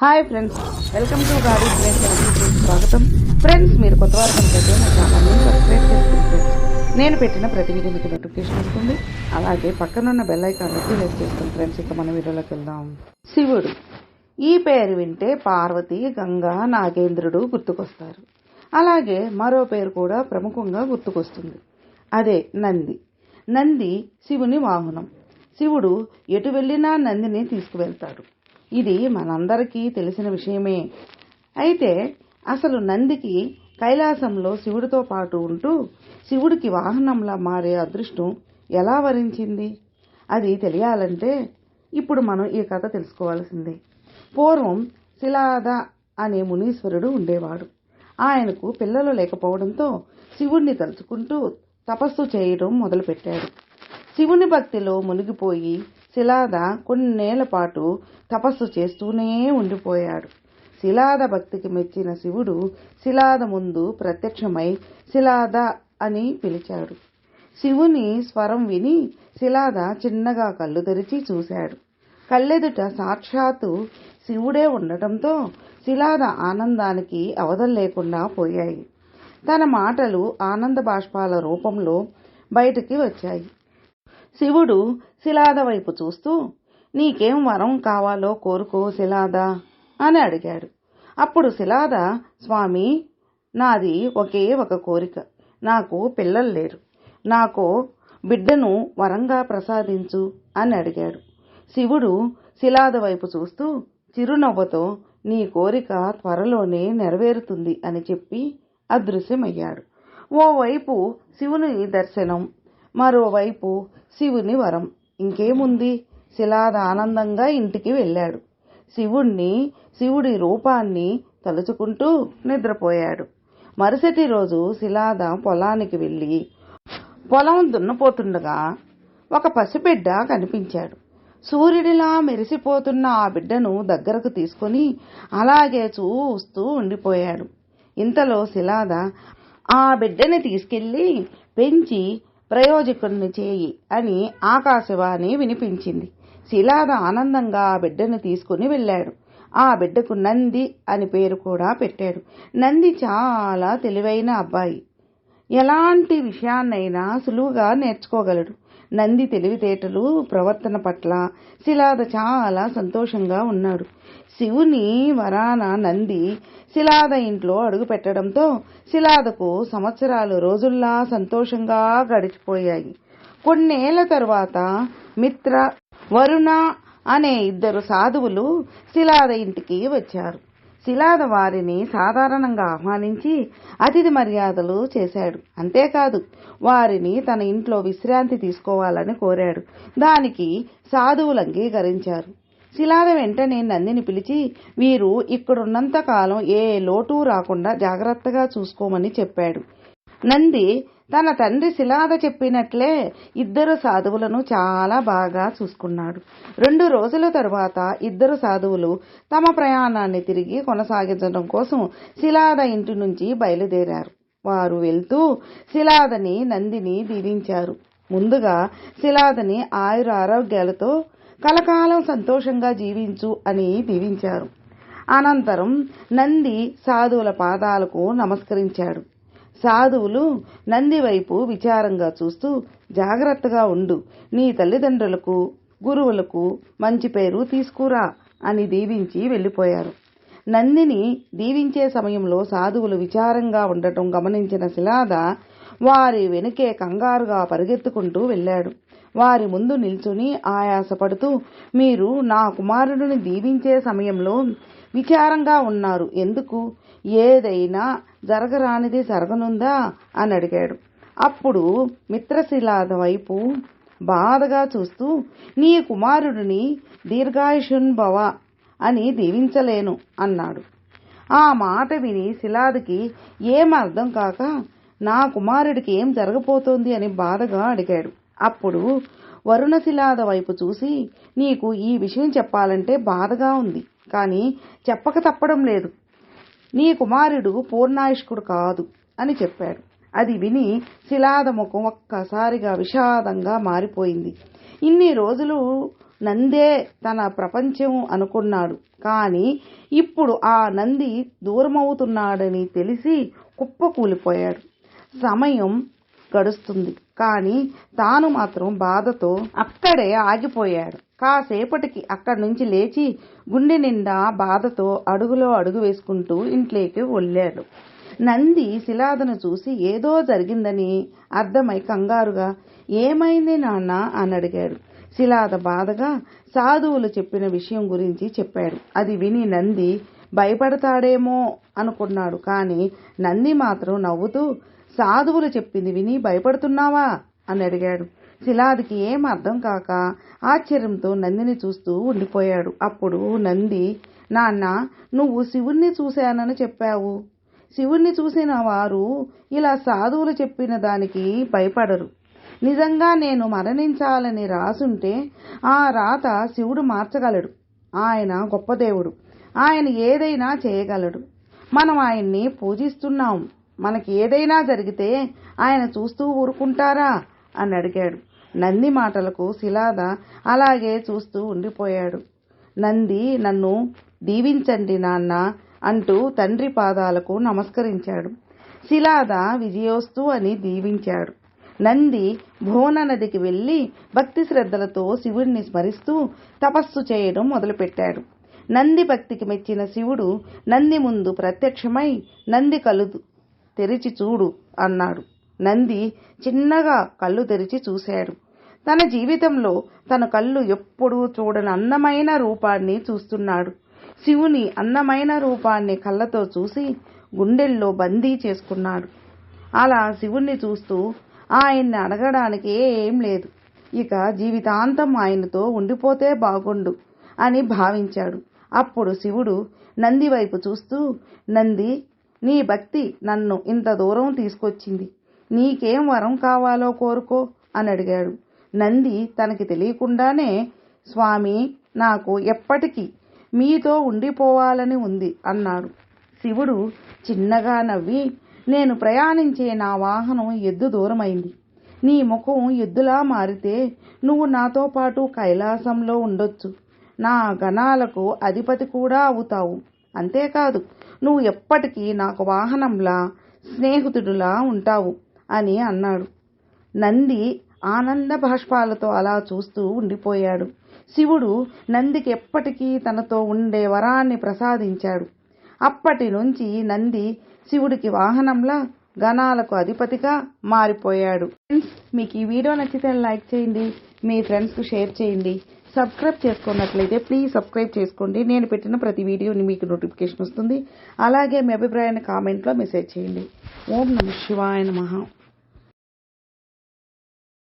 Hi friends, welcome to గాడి స్వాగతం. Friends, మీరు కొత్త వారు కనుకైతే నా ఛానల్ని సబ్స్క్రైబ్ చేసుకోండి ఫ్రెండ్స్. నేను పెట్టిన ప్రతి వీడియో మీకు నోటిఫికేషన్ వస్తుంది. అలాగే పక్కనున్న బెల్ ఐకాన్ క్లిక్ చేసుకోండి ఫ్రెండ్స్. ఇక మన వీడియోలోకి వెళ్దాం. శివుడు ఈ పేరు వింటే పార్వతి, గంగా, నాగేంద్రుడు గుర్తుకొస్తారు. అలాగే మరో పేరు కూడా ప్రముఖంగా గుర్తుకొస్తుంది. అదే నంది. నంది శివుని వాహనం. శివుడు ఎటు వెళ్ళినా నందిని తీసుకువెళ్తాడు. ఇది మనందరికీ తెలిసిన విషయమే. అయితే అసలు నందికి కైలాసంలో శివుడితో పాటు ఉంటూ శివుడికి వాహనంలా మారే అదృష్టం ఎలా వరించింది? అది తెలియాలంటే ఇప్పుడు మనం ఈ కథ తెలుసుకోవాల్సిందే. పూర్వం శిలాద అనే మునీశ్వరుడు ఉండేవాడు. ఆయనకు పిల్లలు లేకపోవడంతో శివుణ్ణి తలుచుకుంటూ తపస్సు చేయడం మొదలుపెట్టాడు. శివుని భక్తిలో మునిగిపోయి శిలాద కొన్నేళ్ల పాటు తపస్సు చేస్తూనే ఉండిపోయాడు. శిలాద భక్తికి మెచ్చిన శివుడు శిలాద ముందు ప్రత్యక్షమై శిలాద అని పిలిచాడు. శివుని స్వరం విని శిలాద చిన్నగా కళ్ళు తెరిచి చూశాడు. కళ్ళెదుట సాక్షాత్తు శివుడే ఉండటంతో శిలాద ఆనందానికి అవధం లేకుండా పోయాయి. తన మాటలు ఆనంద బాష్పాల రూపంలో బయటికి వచ్చాయి. శివుడు శిలాద వైపు చూస్తూ, నీకేం వరం కావాలో కోరుకో శిలాద అని అడిగాడు. అప్పుడు శిలాద, స్వామి, నాది ఒకే ఒక కోరిక. నాకు పిల్లలు లేరు. నాకు బిడ్డను వరంగా ప్రసాదించు అని అడిగాడు. శివుడు శిలాద వైపు చూస్తూ చిరునవ్వుతో, నీ కోరిక త్వరలోనే నెరవేరుతుంది అని చెప్పి అదృశ్యమయ్యాడు. ఓవైపు శివుని దర్శనం, మరోవైపు శివుని వరం. ఇంకేముంది? శిలాద ఆనందంగా ఇంటికి వెళ్ళాడు. శివుడి రూపాన్ని తలుచుకుంటూ నిద్రపోయాడు. మరుసటి రోజు శిలాద పొలానికి వెళ్ళి పొలం దున్నపోతుండగా ఒక పసిబిడ్డ కనిపించాడు. సూర్యుడిలా మెరిసిపోతున్న ఆ బిడ్డను దగ్గరకు తీసుకుని అలాగే చూస్తూ ఉండిపోయాడు. ఇంతలో శిలాద ఆ బిడ్డని తీసుకెళ్లి పెంచి ప్రయోజకుడిని చేయి అని ఆకాశవాణి వినిపించింది. శిలాద ఆనందంగా ఆ బిడ్డను తీసుకుని వెళ్ళాడు. ఆ బిడ్డకు నంది అని పేరు కూడా పెట్టాడు. నంది చాలా తెలివైన అబ్బాయి. ఎలాంటి విషయాన్నైనా సులువుగా నేర్చుకోగలడు. నంది తెలివితేటలు, ప్రవర్తన పట్ల శిలాద చాలా సంతోషంగా ఉన్నాడు. శివుని వరాన నంది శిలాద ఇంట్లో అడుగు పెట్టడంతో శిలాదకు సంవత్సరాలు రోజుల్లా సంతోషంగా గడిచిపోయాయి. కొన్నేళ్ల తరువాత మిత్ర, వరుణ అనే ఇద్దరు సాధువులు శిలాద ఇంటికి వచ్చారు. శిలాద వారిని సాధారణంగా ఆహ్వానించి అతిథి మర్యాదలు చేశాడు. అంతేకాదు, వారిని తన ఇంట్లో విశ్రాంతి తీసుకోవాలని కోరాడు. దానికి సాధువులు అంగీకరించారు. శిలాద వెంటనే నందిని పిలిచి వీరు ఇక్కడున్నంత కాలం ఏ లోటు రాకుండా జాగ్రత్తగా చూసుకోమని చెప్పాడు. నంది తన తండ్రి శిలాద చెప్పినట్లే ఇద్దరు సాధువులను చాలా బాగా చూసుకున్నాడు. 2 రోజుల తరువాత ఇద్దరు సాధువులు తమ ప్రయాణాన్ని తిరిగి కొనసాగించడం కోసం శిలాద ఇంటి నుంచి బయలుదేరారు. వారు వెళ్తూ శిలాదని, నందిని దీవించారు. ముందుగా శిలాదని ఆయుర ఆరోగ్యాలతో కలకాలం సంతోషంగా జీవించు అని దీవించారు. అనంతరం నంది సాధువుల పాదాలకు నమస్కరించాడు. సాధువులు నంది వైపు విచారంగా చూస్తూ, జాగ్రత్తగా ఉండు, నీ తల్లిదండ్రులకు, గురువులకు మంచి పేరు తీసుకురా అని దీవించి వెళ్ళిపోయారు. నందిని దీవించే సమయంలో సాధువులు విచారంగా ఉండటం గమనించిన శిలాద వారి వెనుకే కంగారుగా పరిగెత్తుకుంటూ వెళ్ళాడు. వారి ముందు నిల్చుని ఆయాసపడుతూ, మీరు నా కుమారుడిని దీవించే సమయంలో విచారంగా ఉన్నారు ఎందుకు? ఏదైనా జరగరానిది జరగనుందా అని అడిగాడు. అప్పుడు మిత్రశిలాద వైపు బాధగా చూస్తూ, నీ కుమారుడిని దీర్ఘాయుషున్భవ అని దీవించలేను అన్నాడు. ఆ మాట విని శిలాదకి ఏం అర్థం కాక, నా కుమారుడికి ఏం జరగబోతోంది అని బాధగా అడిగాడు. అప్పుడు వరుణశిలాద వైపు చూసి, నీకు ఈ విషయం చెప్పాలంటే బాధగా ఉంది, కానీ చెప్పక తప్పడం లేదు. నీ కుమారుడు పూర్ణాయుష్కుడు కాదు అని చెప్పాడు. అది విని శిలాద ముఖం ఒక్కసారిగా విషాదంగా మారిపోయింది. ఇన్ని రోజులు నందే తన ప్రపంచం అనుకున్నాడు. కానీ ఇప్పుడు ఆ నంది దూరమవుతున్నాడని తెలిసి కుప్పకూలిపోయాడు. సమయం గడుస్తుంది, కానీ తాను మాత్రం బాధతో అక్కడే ఆగిపోయాడు. కాసేపటికి అక్కడి నుంచి లేచి గుండె నిండా బాధతో అడుగులో అడుగు వేసుకుంటూ ఇంట్లోకి వెళ్ళాడు. నంది శిలాదను చూసి ఏదో జరిగిందని అర్థమై కంగారుగా ఏమైంది నాన్న అని అడిగాడు. శిలాద బాధగా సాధువులు చెప్పిన విషయం గురించి చెప్పాడు. అది విని నంది భయపడతాడేమో అనుకున్నాడు. కానీ నంది మాత్రం నవ్వుతూ సాధువులు చెప్పింది విని భయపడుతున్నావా అని అడిగాడు. శిలాదికి ఏం అర్థం కాక ఆశ్చర్యంతో నందిని చూస్తూ ఉండిపోయాడు. అప్పుడు నంది, నాన్న, నువ్వు శివుణ్ణి చూశానని చెప్పావు. శివుణ్ణి చూసిన వారు ఇలా సాధువులు చెప్పిన దానికి భయపడరు. నిజంగా నేను మరణించాలని రాసుంటే ఆ రాత శివుడు మార్చగలడు. ఆయన గొప్ప దేవుడు. ఆయన ఏదైనా చేయగలడు. మనం ఆయన్ని పూజిస్తున్నాం. మనకి ఏదైనా జరిగితే ఆయన చూస్తూ ఊరుకుంటారా అని అడిగాడు. నంది మాటలకు శిలాద అలాగే చూస్తూ ఉండిపోయాడు. నంది, నన్ను దీవించండి నాన్న అంటూ తండ్రి పాదాలకు నమస్కరించాడు. శిలాద విజయోస్తు అని దీవించాడు. నంది భువన నదికి వెళ్లి భక్తి శ్రద్ధలతో శివుడిని స్మరిస్తూ తపస్సు చేయడం మొదలుపెట్టాడు. నంది భక్తికి మెచ్చిన శివుడు నంది ముందు ప్రత్యక్షమై నంది కళ్ళు తెరిచి చూడు అన్నాడు. నంది చిన్నగా కళ్ళు తెరిచి చూశాడు. తన జీవితంలో తన కళ్ళు ఎప్పుడూ చూడని అందమైన రూపాన్ని చూస్తున్నాడు. శివుని అందమైన రూపాన్ని కళ్ళతో చూసి గుండెల్లో బందీ చేసుకున్నాడు. అలా శివుణ్ణి చూస్తూ ఆయన్ని అడగడానికి ఏం లేదు. ఇక జీవితాంతం ఆయనతో ఉండిపోతే బాగుండు అని భావించాడు. అప్పుడు శివుడు నంది వైపు చూస్తూ, నంది, నీ భక్తి నన్ను ఇంత దూరం తీసుకొచ్చింది. నీకేం వరం కావాలో కోరుకో అని అడిగాడు. నంది తనకి తెలియకుండానే, స్వామి, నాకు ఎప్పటికీ మీతో ఉండిపోవాలని ఉంది అన్నాడు. శివుడు చిన్నగా నవ్వి, నేను ప్రయాణించే నా వాహనం ఎద్దు దూరమైంది. నీ ముఖం ఎద్దులా మారితే నువ్వు నాతో పాటు కైలాసంలో ఉండొచ్చు. నా గణాలకు అధిపతి కూడా అవుతావు. అంతేకాదు, నువ్వు ఎప్పటికీ నాకు వాహనంలా, స్నేహితుడులా ఉంటావు అని అన్నాడు. నంది ఆనంద బాష్పాలతో అలా చూస్తూ ఉండిపోయాడు. శివుడు నందికి ఎప్పటికీ తనతో ఉండే వరాన్ని ప్రసాదించాడు. అప్పటి నుంచి నంది శివుడికి వాహనంలా, గణాలకు అధిపతిగా మారిపోయాడు. ఫ్రెండ్స్, మీకు ఈ వీడియో నచ్చితే లైక్ చేయండి, మీ ఫ్రెండ్స్కు షేర్ చేయండి. సబ్స్క్రైబ్ చేసుకున్నట్లయితే ప్లీజ్ సబ్స్క్రైబ్ చేసుకోండి. నేను పెట్టిన ప్రతి వీడియోని మీకు నోటిఫికేషన్ వస్తుంది. అలాగే మీ అభిప్రాయాన్ని కామెంట్లో మెసేజ్ చేయండి. ఓం నమః శివాయ నమః.